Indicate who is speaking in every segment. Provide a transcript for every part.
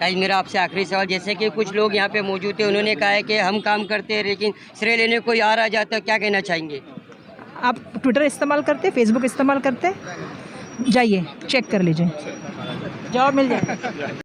Speaker 1: Guys मेरा आपसे आखिरी सवाल, जैसे कि कुछ लोग यहाँ पे मौजूद थे, उन्होंने कहा है कि हम काम करते हैं लेकिन श्रेय लेने कोई आ जाता है, क्या कहना चाहेंगे?
Speaker 2: आप ट्विटर इस्तेमाल करते, फेसबुक इस्तेमाल करते, जाइए चेक कर लीजिए, जवाब मिल जाएगा।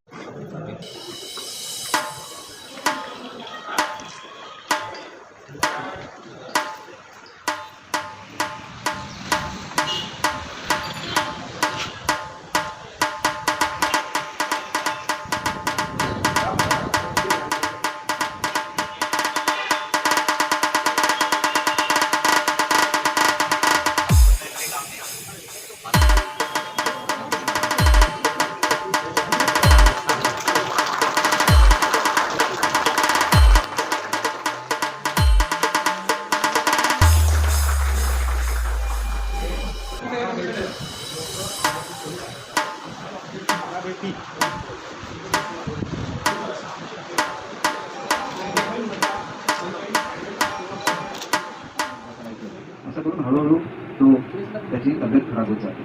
Speaker 3: असं करून हळूहळू तो त्याची तब्येत खराब होत जाते।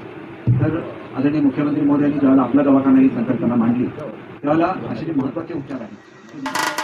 Speaker 3: तर आदरणीय मुख्यमंत्री महोदयांनी ज्यावेळेला आपला दवाखाना ही संकल्पना मांडली त्यावेळेला असे जे महत्त्वाचे उपचार आहेत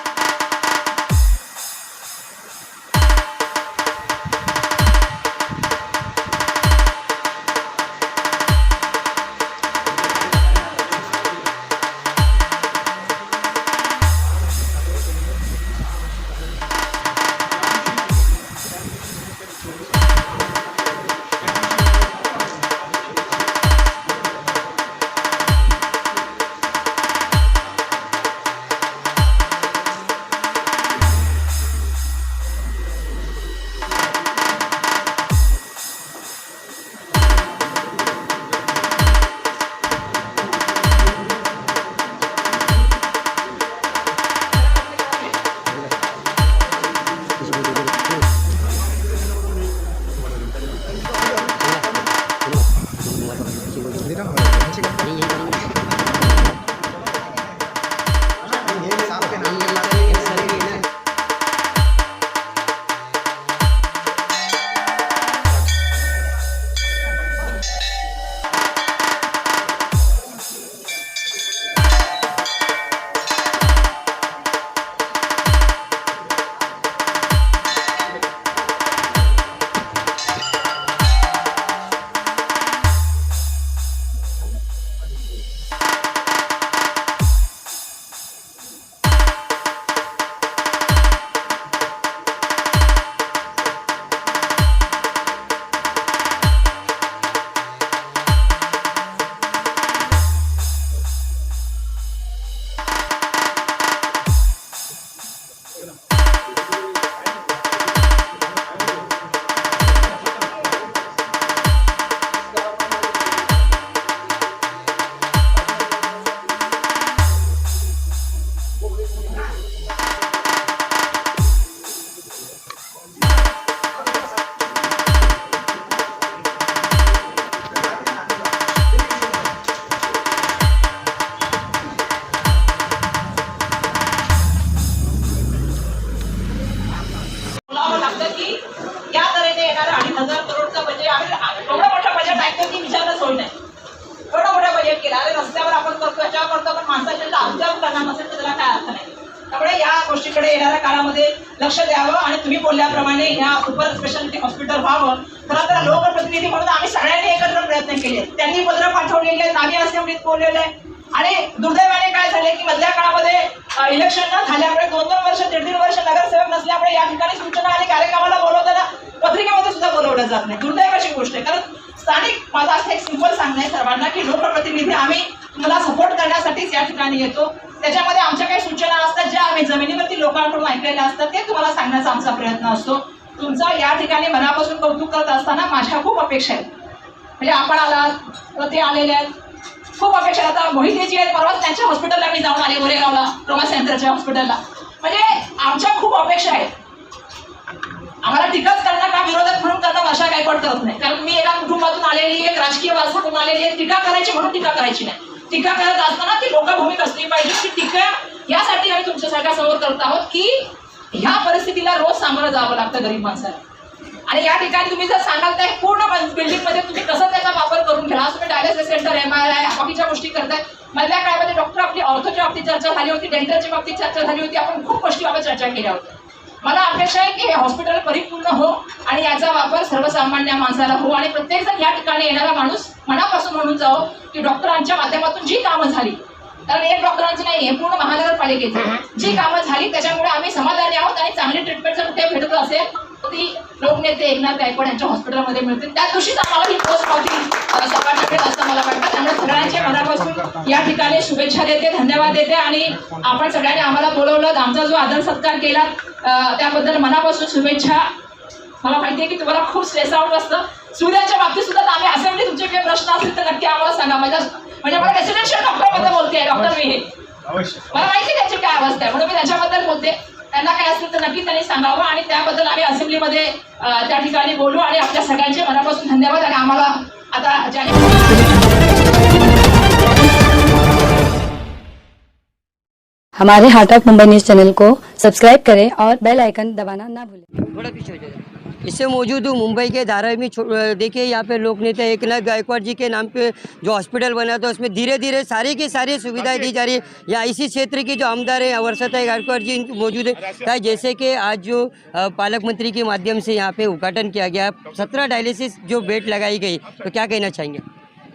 Speaker 4: या गोष्टीकडे येणाऱ्या काळामध्ये लक्ष द्यावं आणि तुम्ही बोलल्याप्रमाणे या सुपर स्पेशालिटी हॉस्पिटल व्हावं। खरं तर लोकप्रतिनिधी म्हणून आम्ही सगळ्यांनी एकत्र प्रयत्न केले, त्यांनी पत्र पाठवलेले आहेत, आम्ही असेंब्लीत बोललेले आहे आणि दुर्दैवाने काय झाले की मधल्या काळामध्ये इलेक्शन न झाल्यामुळे 2-2 वर्ष 1.5 वर्ष नगरसेवक नसल्यामुळे या ठिकाणी सूचना आणि कार्यक्रमाला बोलवताना पत्रिकेमध्ये सुद्धा बोलवलं जात नाही। दुर्दैवाची गोष्ट आहे, कारण स्थानिक माझा असं एक सिंपल सांगणं आहे सर्वांना की लोकप्रतिनिधी आम्ही तुम्हाला सपोर्ट करण्यासाठीच या ठिकाणी येतो। त्याच्यामध्ये आमच्या काही सूचना असतात ज्या आम्ही जमिनीवरती लोकांकडून ऐकलेल्या असतात ते तुम्हाला सांगण्याचा आमचा प्रयत्न असतो। तुमचा या ठिकाणी मनापासून कौतुक करत असताना माझ्या खूप अपेक्षा आहेत, म्हणजे आपण आलात ते आलेले आहेत, खूप अपेक्षा आहेत। आता मोहितेजी आहेत, परवाच त्यांच्या हॉस्पिटलला मी जाऊन आले, गोरेगावला ट्रॉमा सेंटरच्या हॉस्पिटलला, म्हणजे आमच्या खूप अपेक्षा आहेत। आम्हाला टीकाच करणं का विरोधात म्हणून करणं अशा काही पण करत नाही, कारण मी एका कुटुंबातून आलेली एक राजकीय वारसातून आलेली आहे। टीका करायची म्हणून टीका करायची नाही, टीका करत असताना ती लोकभूमिक असली पाहिजे की टीका यासाठी आम्ही तुमच्या सगळ्या समोर करत आहोत की ह्या परिस्थितीला रोज सामोरं जावं लागतं गरीब माणसाला। आणि या ठिकाणी तुम्ही जर सांगाल तर पूर्ण बिल्डिंगमध्ये तुम्ही कसं त्याचा वापर करून घ्या. तुम्ही डायलिसिस सेंटर, MRI बाकीच्या गोष्टी करताय. मधल्या काळामध्ये डॉक्टर आपली ऑर्थोच्या बाबतीत चर्चा झाली होती, डेंटलच्या बाबतीत चर्चा झाली होती. आपण खूप गोष्टीबाबत चर्चा केल्या होत्या. मला अपेक्षा आहे की हे हॉस्पिटल परिपूर्ण हो आणि याचा वापर सर्वसामान्य माणसाला हो आणि प्रत्येकजण या ठिकाणी येणारा माणूस मनापासून म्हणून जाओ की डॉक्टरांच्या माध्यमातून जी कामं झाली, कारण एक डॉक्टरांचं नाही, हे पूर्ण महानगरपालिकेची जी कामं झाली त्याच्यामुळे आम्ही समाधानी आहोत आणि चांगली ट्रीटमेंट जर कुठे भेटत असेल तर ती लोकनेते एकनाथ गायकवाड यांच्या हॉस्पिटलमध्ये मिळते. त्या दिवशीच आम्हाला ही पोस्ट पावती सकाळ भेटेल असं मला वाटतं. त्यामुळे सगळ्यांचे मनापासून या ठिकाणी शुभेच्छा देते, धन्यवाद देते आणि आपण सगळ्यांनी आम्हाला बोलवलं, आमचा जो आदर सत्कार केला त्याबद्दल मनापासून शुभेच्छा. मला माहिती आहे की तुम्हाला खूप स्ट्रेस आउट असतं. सुविधांच्या बाबतीत सुद्धा आम्ही असेंब्ली तुमचे काही प्रश्न असतील तर नक्की आम्हाला सांगा. म्हणजे मला रेसिडेन्शियल डॉक्टरबद्दल बोलते, डॉक्टर मी हे मला माहिती आहे त्याची काय अवस्था आहे म्हणून मी त्याच्याबद्दल बोलते. त्यांना काय असेल तर नक्की त्यांनी सांगावं आणि त्याबद्दल आम्ही असेंब्लीमध्ये त्या ठिकाणी बोलू आणि आपल्या सगळ्यांचे मनापासून धन्यवाद. आणि आम्हाला आता
Speaker 5: हमारे heart of Mumbai news channel को सब्सक्राइब करें और बेल आइकन दबाना ना भूलें.
Speaker 1: थोड़ा पीछे हो जाएगा. इससे मौजूद हूँ मुंबई के धारावी में. देखिए यहाँ पे लोक नेता एकनाथ गायकवाड़ जी के नाम पे जो हॉस्पिटल बना था उसमें धीरे धीरे सारी की सारी सुविधाएं दी जा रही है. यहाँ इसी क्षेत्र की जो आमदार है वर्षा गायकवाड़ जी मौजूद है. जैसे कि आज जो पालक मंत्री के माध्यम से यहाँ पे उद्घाटन किया गया, 17 डायलिसिस जो बेड लगाई गई, तो क्या कहना चाहेंगे?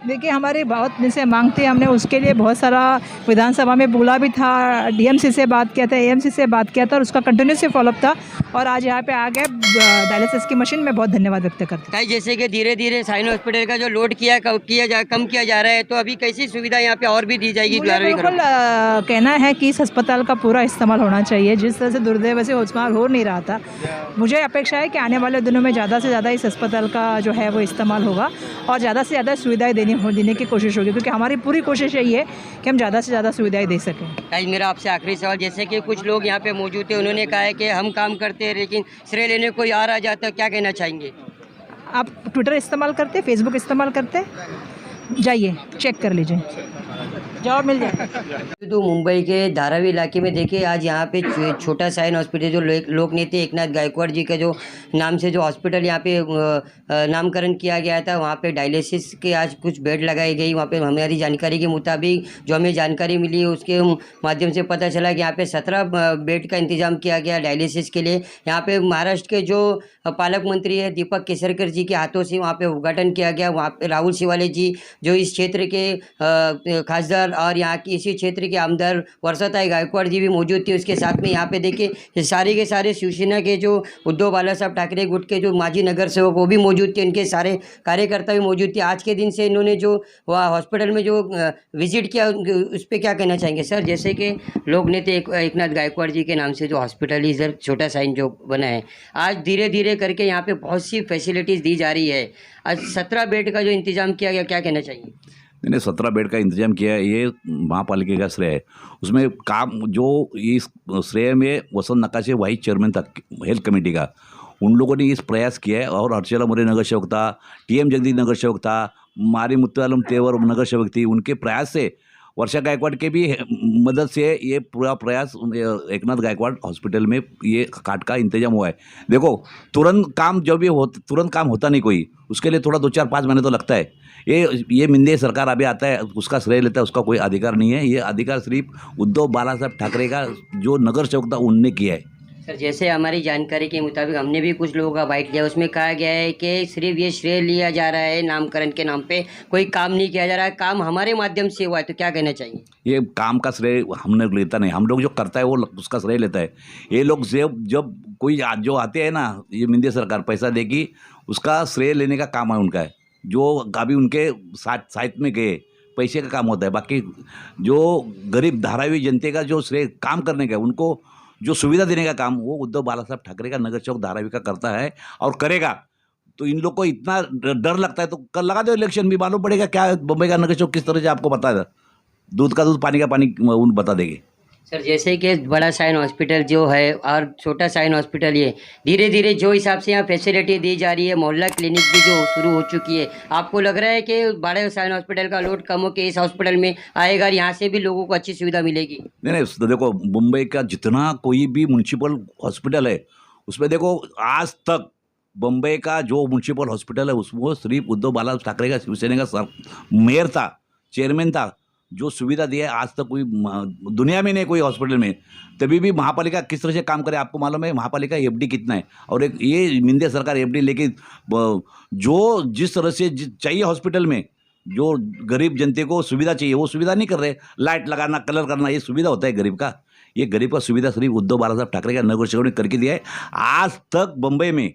Speaker 2: देखिए हमारी बहुत दिन से मांग थी, हमने उसके लिए बहुत सारा विधानसभा में बोला भी था, DMC से बात किया था, AMC से बात किया था और उसका कंटिन्यूसली फॉलोअप था और आज यहाँ पे आ गए डायलिसिस की मशीन में बहुत धन्यवाद व्यक्त करते हैं.
Speaker 1: जैसे कि धीरे धीरे साइन हॉस्पिटल का जो लोड कम किया जा रहा है, तो अभी कैसी सुविधा यहाँ पे और भी दी जाएगी?
Speaker 2: बिल्कुल कहना है कि इस अस्पताल का पूरा इस्तेमाल होना चाहिए. जिस तरह से दुर्दैव से इस्तेमाल हो नहीं रहा था, मुझे अपेक्षा है कि आने वाले दिनों में ज़्यादा से ज़्यादा इस अस्पताल का जो है वो इस्तेमाल होगा और ज़्यादा से ज़्यादा सुविधाएँ देने की कोशिश होगी, क्योंकि हमारी पूरी कोशिश यही है कि हम ज़्यादा से ज़्यादा सुविधाएं दे सकें.
Speaker 1: गाइस, मेरा आपसे आखिरी सवाल, जैसे कि कुछ लोग यहाँ पे मौजूद थे, उन्होंने कहा है कि हम काम करते हैं लेकिन श्रेय लेने कोई आ जाता है, क्या कहना चाहेंगे?
Speaker 2: आप ट्विटर इस्तेमाल करते, फेसबुक इस्तेमाल करते, जाइए चेक कर लीजिए, जवाब मिल जाएगा.
Speaker 1: तो मुंबई के धारावी इलाके में देखिए आज यहाँ पे छोटा साइन हॉस्पिटल जो लोक नेता एकनाथ गायकवाड़ जी का जो नाम से जो हॉस्पिटल यहाँ पे नामकरण किया गया था, वहाँ पे डायलिसिस के आज कुछ बेड लगाई गई. वहाँ पे हमारी जानकारी के मुताबिक जो हमें जानकारी मिली उसके माध्यम से पता चला कि यहाँ पे 17 बेड का इंतजाम किया गया डायलिसिस के लिए. यहाँ पे महाराष्ट्र के जो पालक मंत्री है दीपक केसरकर जी के हाथों से वहाँ पे उद्घाटन किया गया. वहाँ पे राहुल शिवाले जी जो इस क्षेत्र के खासदार और यहाँ की इसी क्षेत्र के आमदार वर्षाताई गायकवाड़ जी भी मौजूद थी. उसके साथ में यहाँ पे देखिए सारे के सारे शिवसेना के जो उद्धव बाला साहब ठाकरे गुट के जो माजी नगर सेवक वो भी मौजूद थे, इनके सारे कार्यकर्ता भी मौजूद थे. आज के दिन से इन्होंने जो वहाँ हॉस्पिटल में जो विजिट किया उस पर क्या कहना चाहेंगे सर? जैसे कि लोक नेता एकनाथ गायकवाड़ जी के नाम से जो हॉस्पिटल इधर छोटा साइन जो बना है, आज धीरे धीरे करके यहाँ पे बहुत सी फैसिलिटीज़ दी जा रही है. आज 17 बेड का जो इंतजाम किया गया, क्या कहना चाहिए?
Speaker 6: मैंने 17 बेड का इंतजाम किया है, ये महापालिका का श्रेय है. उसमें काम जो इस श्रेय में वसंत नकाशे वाइस चेयरमैन था हेल्थ कमेटी का, उन लोगों ने इस प्रयास किया है. और अर्चला मोरे नगर सेवक था, TM जगदीश नगर सेवक था, मारी मुत्तालम तेवर नगर सेवक थी. उनके प्रयास से वर्षा गायकवाड़ के भी मदद से ये पूरा प्रयास एकनाथ गायकवाड़ हॉस्पिटल में ये काट का इंतजाम हुआ है. देखो तुरंत काम जो भी तुरंत काम होता नहीं कोई, उसके लिए थोड़ा 2-4-5 महीने तो लगता है. ये मिंदे सरकार अभी आता है उसका श्रेय लेता है, उसका कोई अधिकार नहीं है. ये अधिकार सिर्फ उद्धव बाला साहब ठाकरे का जो नगर सेवक था उनने किया है.
Speaker 1: सर, जैसे हमारी जानकारी के मुताबिक हमने भी कुछ लोगों का बाइट लिया, उसमें कहा गया है कि सिर्फ ये श्रेय लिया जा रहा है नामकरण के नाम पे, कोई काम नहीं किया जा रहा है. काम हमारे माध्यम से हुआ है, तो क्या कहना चाहिए?
Speaker 6: ये काम का श्रेय हमने लेता नहीं, हम लोग जो करता है वो उसका श्रेय लेता है. ये लोग जब कोई जो आते हैं ना, ये मिंदे सरकार पैसा देगी, उसका श्रेय लेने का काम है उनका है. जो अभी उनके साथ में गए पैसे का काम होता है. बाकी जो गरीब धारावी जनते का जो श्रेय काम करने का, उनको जो सुविधा देने का काम, वो उद्धव बाला साहब ठाकरे का नगर चौक धारावी का करता है और करेगा. तो इन लोग को इतना डर लगता है तो कल लगा दो इलेक्शन, भी मालूम पड़ेगा क्या बम्बई का नगर चौक किस तरह से आपको बता दे. दूध का दूध पानी का पानी उन बता देंगे.
Speaker 1: सर, जैसे कि बड़ा साइन हॉस्पिटल जो है और छोटा साइन हॉस्पिटल, ये धीरे धीरे जो हिसाब से यहाँ फैसिलिटी दी जा रही है, मोहल्ला क्लिनिक भी जो शुरू हो चुकी है, आपको लग रहा है कि बड़े साइन हॉस्पिटल का लोड कम हो के इस हॉस्पिटल में आएगा और यहाँ से भी लोगों को अच्छी सुविधा मिलेगी?
Speaker 6: नहीं, तो देखो मुंबई का जितना कोई भी म्यूनसिपल हॉस्पिटल है उसमें देखो आज तक बम्बई का जो म्यूनसिपल हॉस्पिटल है उसमें सिर्फ उद्धव बालासाहेब ठाकरे का शिवसेना का मेयर था, चेयरमैन था, जो सुविधा दी है आज तक कोई दुनिया में नहीं कोई हॉस्पिटल में। तभी भी महापालिका किस तरह से काम करे आपको मालूम है, महापालिका एफडी कितना है, और एक ये इंडिया सरकार एफडी लेके जो जिस तरह से चाहिए हॉस्पिटल में जो गरीब जनते को सुविधा चाहिए वो सुविधा नहीं कर रहे। लाइट लगाना, कलर करना, ये सुविधा होता है गरीब का? ये गरीब का सुविधा सिर्फ उद्धव बालासाहेब ठाकरे का नगर सेवक ने करके दिया है। आज तक बम्बई में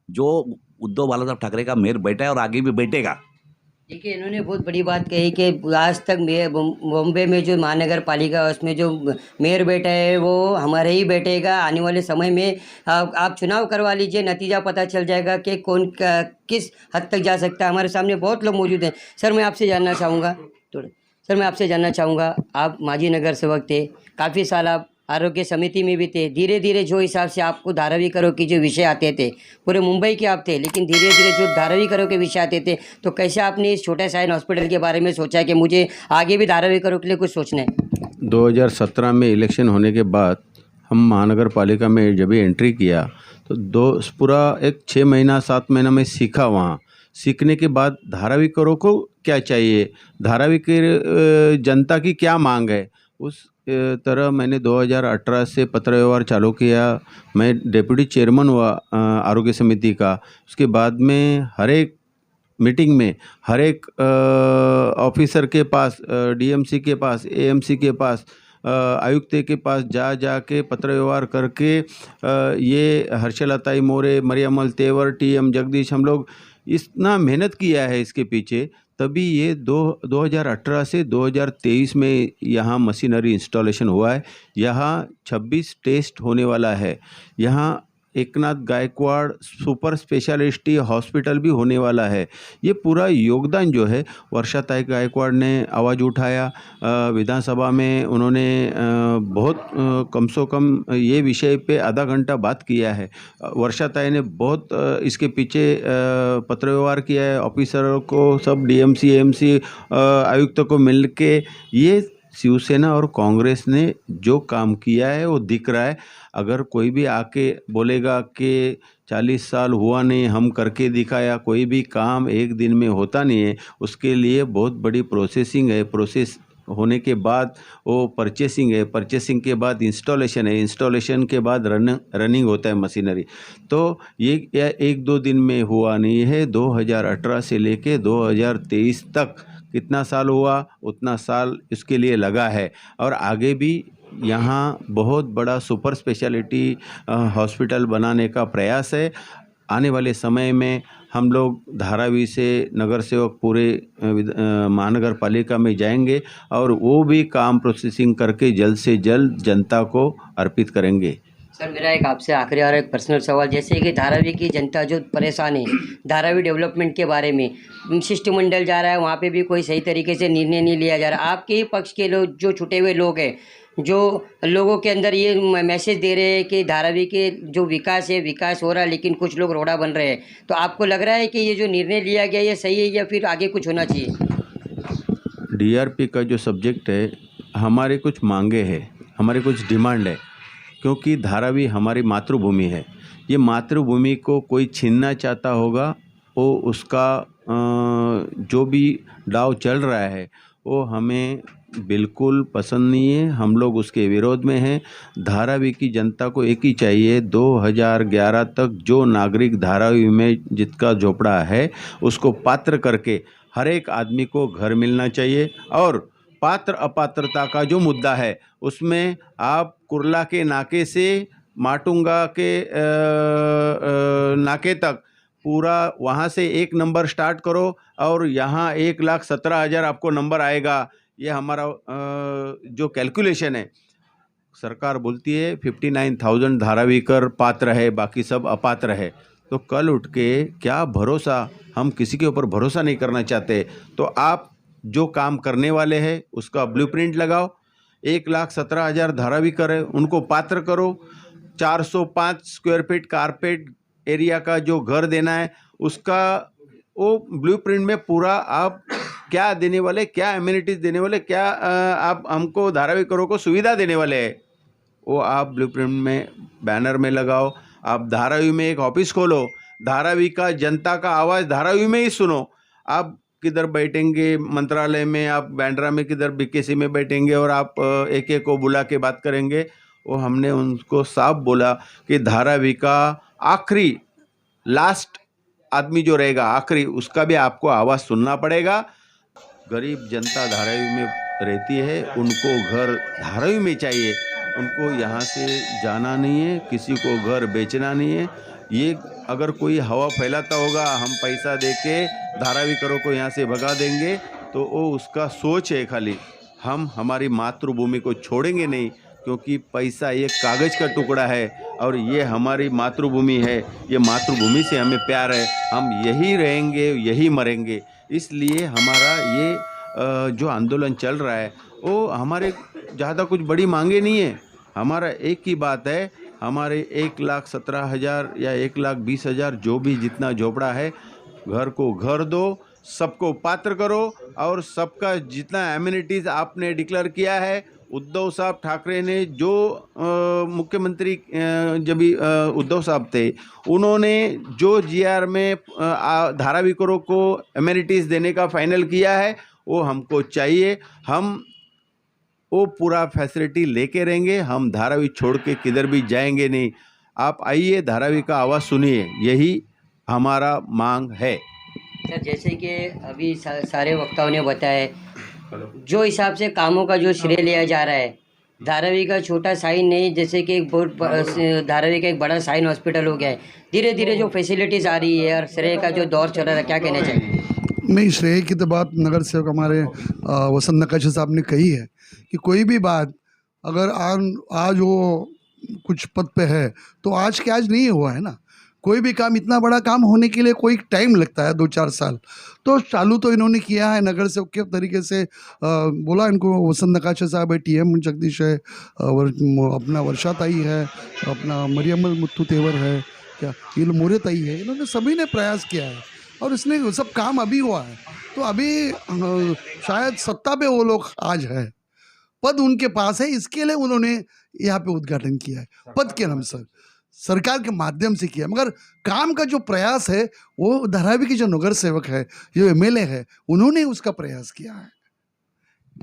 Speaker 6: जो उद्धव बालासाहेब ठाकरे का मेयर बैठा है और आगे भी बैठेगा।
Speaker 1: देखिए, इन्होंने बहुत बड़ी बात कही कि आज तक बॉम्बे में जो महानगर पालिका है उसमें जो मेयर बैठा है वो हमारे ही बैठेगा। आने वाले समय में आप चुनाव करवा लीजिए, नतीजा पता चल जाएगा कि कौन किस हद तक जा सकता है। हमारे सामने बहुत लोग मौजूद हैं। सर, मैं आपसे जानना चाहूँगा, आप माजी नगर सेवक थे, काफ़ी साल आप आरोग्य समिति में भी थे। धीरे धीरे जो हिसाब से आपको धारावी करो के जो विषय आते थे, पूरे मुंबई के आप थे, लेकिन धीरे धीरे जो धारावी करो के विषय आते थे, तो कैसे आपने इस छोटे साइन हॉस्पिटल के बारे में सोचा कि मुझे आगे भी धारावी करो के लिए कुछ सोचना है?
Speaker 7: 2017 में इलेक्शन होने के बाद हम महानगर पालिका में जब भी एंट्री किया तो पूरा एक 6 महीना 7 महीना में सीखा। वहाँ सीखने के बाद धारावी करो को क्या चाहिए, धारावी के जनता की क्या मांग है, उस तरह मैंने 2018 से पत्र व्यवहार चालू किया। मैं डिप्टी चेयरमैन हुआ आरोग्य समिति का। उसके बाद में हर एक मीटिंग में हर एक ऑफिसर के पास, डीएमसी के पास, एएमसी के पास, आयुक्त के पास जा के पत्र व्यवहार करके ये हर्षलताई मोरे, मरियमल तेवर, टीएम जगदीश, हम लोग इतना मेहनत किया है इसके पीछे, तभी ये 2018 से 2023 में यहाँ मशीनरी इंस्टॉलेशन हुआ है। यहाँ 26 टेस्ट होने वाला है। यहाँ Eknath Gaikwad super speciality hospital भी होने वाला है। ये पूरा योगदान जो है वर्षाताई गायकवाड़ ने आवाज़ उठाया विधानसभा में। उन्होंने बहुत कम से कम ये विषय पे आधा घंटा बात किया है। वर्षाताई ने बहुत इसके पीछे पत्र व्यवहार किया है, ऑफिसरों को सब डीएमसी एएमसी आयुक्त को मिल के। ये शिवसेना और कांग्रेस ने जो काम किया है वो दिख रहा है। अगर कोई भी आके बोलेगा कि 40 साल हुआ नहीं, हम करके दिखाया, कोई भी काम एक दिन में होता नहीं है। उसके लिए बहुत बड़ी प्रोसेसिंग है। प्रोसेस होने के बाद वो परचेसिंग है, परचेसिंग के बाद इंस्टॉलेशन है, इंस्टॉलेशन के बाद रनिंग होता है मशीनरी। तो ये 1-2 दिन में हुआ नहीं है। 2018 से लेके 2023 तक कितना साल हुआ, उतना साल इसके लिए लगा है। और आगे भी यहाँ बहुत बड़ा सुपर स्पेशलिटी हॉस्पिटल बनाने का प्रयास है। आने वाले समय में हम लोग धारावी से नगर सेवक पूरे महानगर पालिका में जाएंगे और वो भी काम प्रोसेसिंग करके जल्द से जल्द जनता को अर्पित करेंगे।
Speaker 1: सर, मेरा एक आपसे आखिरी और एक पर्सनल सवाल, जैसे कि धारावी की जनता जो परेशान है धारावी डेवलपमेंट के बारे में, शिष्टमंडल जा रहा है, वहाँ पे भी कोई सही तरीके से निर्णय नहीं लिया जा रहा। आपके ही पक्ष के लोग, जो छुटे हुए लोग हैं, जो लोगों के अंदर ये मैसेज दे रहे हैं कि धारावी के जो विकास है, विकास हो रहा है, लेकिन कुछ लोग रोड़ा बन रहे हैं, तो आपको लग रहा है कि ये जो निर्णय लिया गया ये सही है या फिर आगे कुछ होना चाहिए?
Speaker 7: डीआरपी का जो सब्जेक्ट है, हमारे कुछ मांगे हैं, हमारे कुछ डिमांड है, क्योंकि धारावी हमारी मातृभूमि है। ये मातृभूमि को कोई छीनना चाहता होगा, वो उसका जो भी दाव चल रहा है वो हमें बिल्कुल पसंद नहीं है। हम लोग उसके विरोध में हैं। धारावी की जनता को एक ही चाहिए, 2011 तक जो नागरिक धारावी में जिसका झोपड़ा है उसको पात्र करके हर एक आदमी को घर मिलना चाहिए। और पात्र अपात्रता का जो मुद्दा है उसमें आप कुर्ला के नाके से माटुंगा के नाके तक पूरा वहाँ से 1 नंबर स्टार्ट करो और यहाँ 1,17,000 आपको नंबर आएगा। ये हमारा जो कैलकुलेशन है, सरकार बोलती है 59,000 धारावीकर पात्र है, बाकी सब अपात्र है। तो कल उठ के क्या भरोसा, हम किसी के ऊपर भरोसा नहीं करना चाहते। तो आप जो काम करने वाले हैं उसका ब्लूप्रिंट लगाओ। 1,17,000 धारावीकर है, उनको पात्र करो। 405 स्क्वायर फीट कारपेट एरिया का जो घर देना है उसका वो ब्लूप्रिंट में पूरा आप क्या देने वाले, क्या एमिनिटीज़ देने वाले, क्या आप हमको धारावीकरों को सुविधा देने वाले हैं, वो आप ब्लूप्रिंट में बैनर में लगाओ। आप धारावी में एक ऑफिस खोलो, धारावी का जनता का आवाज़ धारावी में ही सुनो। आप किधर बैठेंगे मंत्रालय में, आप बांद्रा में किधर बीकेसी में बैठेंगे और आप एक एक को बुला के बात करेंगे। वो हमने उनको साफ बोला कि धारावी का आखिरी लास्ट आदमी जो रहेगा आखिरी, उसका भी आपको आवाज़ सुनना पड़ेगा। गरीब जनता धारावी में रहती है, उनको घर धारावी में चाहिए, उनको यहाँ से जाना नहीं है, किसी को घर बेचना नहीं है। ये अगर कोई हवा फैलाता होगा हम पैसा देके धारावी करो को यहाँ से भगा देंगे, तो वो उसका सोच है खाली। हम हमारी मातृभूमि को छोड़ेंगे नहीं, क्योंकि पैसा ये कागज़ का टुकड़ा है और ये हमारी मातृभूमि है। ये मातृभूमि से हमें प्यार है, हम यही रहेंगे, यही मरेंगे। इसलिए हमारा ये जो आंदोलन चल रहा है वो हमारे ज़्यादा कुछ बड़ी मांगे नहीं है। हमारा एक ही बात है, हमारे 1,17,000 या 1,20,000 जो भी जितना झोपड़ा है, घर को घर दो, सबको पात्र करो और सबका जितना एमिनिटीज़ आपने डिक्लेयर किया है, उद्धव साहब ठाकरे ने जो मुख्यमंत्री जब भी उद्धव साहब थे, उन्होंने जो जीआर में धारावी करो को एमिनिटीज़ देने का फाइनल किया है, वो हमको चाहिए। हम वो पूरा फैसिलिटी लेके रहेंगे, हम धारावी छोड़ के किधर भी जाएंगे नहीं। आप आइए, धारावी का आवाज़ सुनिए, यही हमारा मांग है।
Speaker 1: सर, जैसे कि अभी सारे वक्ताओं ने बताया, जो हिसाब से कामों का जो श्रेय लिया जा रहा है, धारावी का छोटा साइन नहीं, जैसे कि एक बहुत धारावी का एक बड़ा साइन हॉस्पिटल हो गया है। धीरे धीरे जो फैसिलिटीज़ आ रही है और श्रेय का जो दौर चल रहा है, क्या कहना चाहिए?
Speaker 8: नहीं, श्रेय की तो बात नगर सेवक हमारे वसंत नकाशे साहब ने कही है कि कोई भी बात अगर आज वो कुछ पद पे है तो आज के आज नहीं हुआ है ना। कोई भी काम, इतना बड़ा काम होने के लिए कोई टाइम लगता है, 2-4 साल। तो चालू तो इन्होंने किया है नगर सेवक के तरीके से। बोला इनको वसंत नकाशे साहब है, TM जगदीश है, और अपना वर्षा ताई है, अपना मरियम मुत्तू तेवर है, क्या ये लोग मोरे ताई है, इन्होंने सभी ने प्रयास किया है और इसने सब काम अभी हुआ है। तो अभी शायद सत्ता पे वो लोग आज है, पद उनके पास है, इसके लिए उन्होंने यहाँ पे उद्घाटन किया है। पद के नाम से सरकार के माध्यम से किया, मगर काम का जो प्रयास है वो धारावी के जो नगर सेवक है, जो MLA है, उन्होंने उसका प्रयास किया है।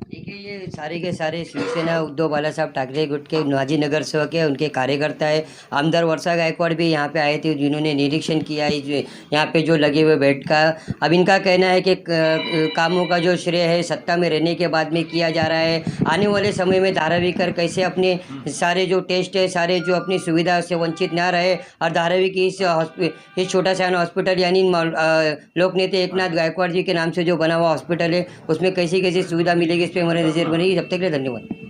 Speaker 1: देखिए, ये सारे के सारे शिवसेना उद्धव बाला साहब ठाकरे गुट के माजी नगर सेवक है, उनके कार्यकर्ता है। आमदार वर्षा गायकवाड़ भी यहाँ पे आए थे, जिन्होंने निरीक्षण किया है यहाँ पे जो लगे हुए बेड का। अब इनका कहना है कि कामों का जो श्रेय है सत्ता में रहने के बाद में किया जा रहा है। आने वाले समय में धारावी कर कैसे अपने सारे जो टेस्ट है, सारे जो अपनी सुविधा से वंचित ना रहे, और धारावी की इस छोटा सा हॉस्पिटल यानी लोकनेता एकनाथ गायकवाड़ जी के नाम से जो बना हुआ हॉस्पिटल है, उसमें कैसी कैसी सुविधा मिलेगी, इस पर हमारी नजर बनेगी। जब तक के लिए धन्यवाद।